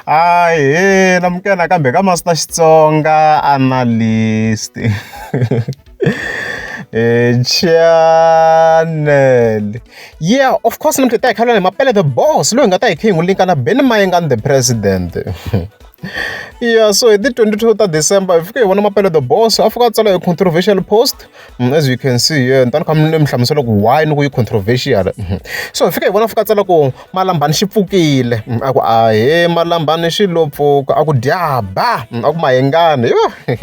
Aye, namkena kambe ka Master Xitsonga analyst. Channel. Yeah, of course namke ta ikhala Mapele the boss. Lo ngata ikhe ngulinka na Mayengani the president. Yeah, so the 22th December, if you want to Mapele the boss, I forgot a controversial post. As you can see, yeah, and then come why no controversial. So if you want to forget malamban shipukile, malamban shilopo, aku diaba, aku Mayengani. If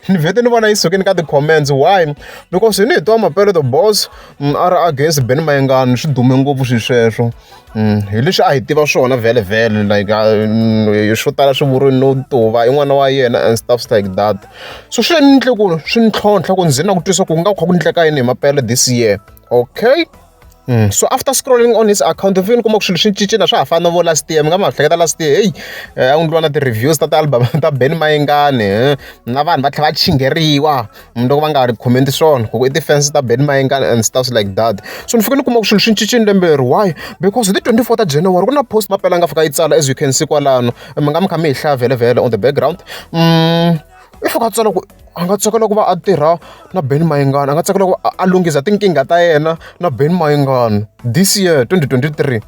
you don't want to get the comments, why? Because you need to Mapele the boss are against Mayengani, should do mengo pushisho. Hileswi a hi tiva swona vhele like swo tala swi vuriwe no tuva i n'wana wa yena and stuff like that, so swi endle ku swi ni tlhontlha ku ndzi na ku twisa ku nga kha ku ndleka yini hi Mapele this year, okay. So after scrolling on his account, if you kuma ku swilo swi cincina swa ha fana vo last year, mi nga ma hleketa last year hey a ku ndliwa na ti-reviews ta album ta Mayengani na vanhu va tlhela va chingeriwa loko va nga comment swona ku i ti-fans ta Mayengani and stuff like that. So ni fike ni kuma ku swilo swi cincini lembe leri, why? Because hi ti 24 ta January ku na post Mapele a nga fika yi tsala, as you can see kwalano mi nga mi kha mi yi hlaya vhele on the background. I fika a tsala ku a nga tsakela ku va a tirha na Mayengani, a nga tsakela ku a lunghisa tinkingha ta yena na Mayengani this year 2023.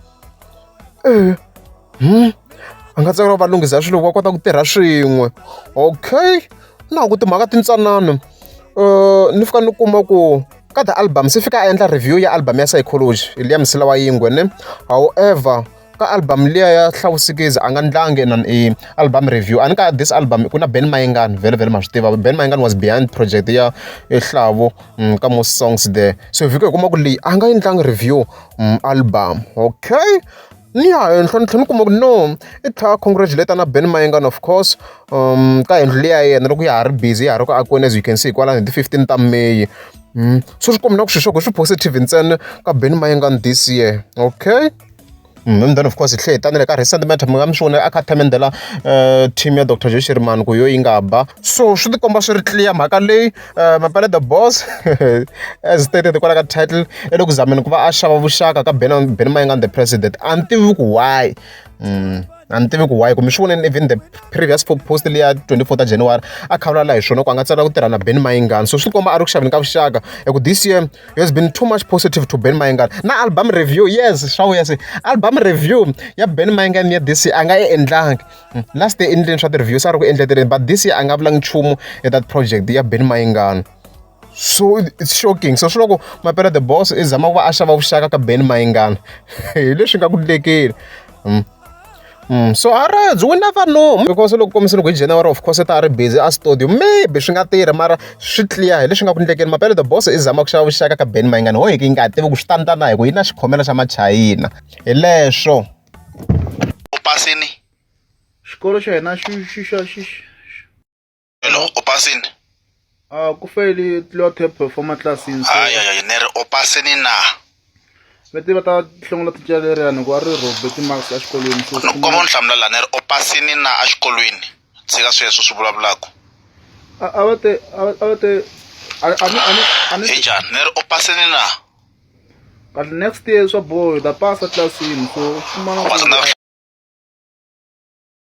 A nga tsakela ku va lunghisa swilo va kota ku tirha swin'we, okay. Na ku timhaka tintsanana ni fika ni kuma ku ka the album se fika a endla review ya album ya Psychology liya Msila wa Yingwe ne. However ka album liya ya Hlawusikizi a nga ndlangi na album review, ani ka this album ku na Mayengani vhele ma swi tiva. Mayengani was behind project ya Hlavo ka most songs there, so vhiko hi kuma ku leyi a nga endlangi review album, okay. Ni ya henhla ni tlhela ni kuma ku no i tlhela congratulate na Mayengani of course ka endlu liya yena loko ya ha ri busy ya ha ri ku akiweni, as you can see kwalani hi ti 15 ta May. So swi komba na ku swilo swo positive ntsena ka Mayengani this year, okay. And then of course hi tlhela hi tanile ka recent matter mi nga mi swi vona a kha themendela team ya Dr. Joshiriman ku yo yi nga ba, so swi ti komba swi ri clear mhaka leyi Mapele the boss as stated kwala ka title i le ku zameni ku va a xava vuxaka ka Mayengani the president. A ni tivi ku why, a ni tivi ku why, ku mi swi voneni even the previous post liya 24 ta January a kha vulavula hi swona ku a nga tsala ku tirha na Mayengani, so swi komba a ri ku xaveni ka vuxaka hi ku this year has been too much positive to Mayengani. Na album review, yes swa yes, album review ya Mayengani ya this year a nga yi endlangi. Last year endleni swa ti-reviews a ri ku endleteleni, but this year a nga vulangi nchumu hi that project ya Mayengani. So it's shocking. So swi loko Mapele the boss i zama ku va a xava vuxaka ka Mayengani hi leswi nga ku endlekeni. So alright, we never know, because loko komisini ku hi January of course ta ri busy a studio, maybe swi nga tirhi mara swi clear hi leswi nga ku endlekeni. Mapele the boss i zama ku xava vuxaka ka Mayengani ho hi ki nga tivi ku swi tantana hi ku yi na xikhomela xa machayina hi leswo. U pasini xikolo xa hina hello u pasini ku feyili tliwa performance classini. Hayi ni ri u pasini na leti va ta hlongolo ticara leriyani ku va ri robe timarks a xikolweni. ni kuma ni hlamula la ni ri u pasini na a xikolweni, tshika sweswo swi vulavulaka a va te hi njhani, ni ri u pasini na but next year swa boho hi ta pasa tlilasini, so pasa na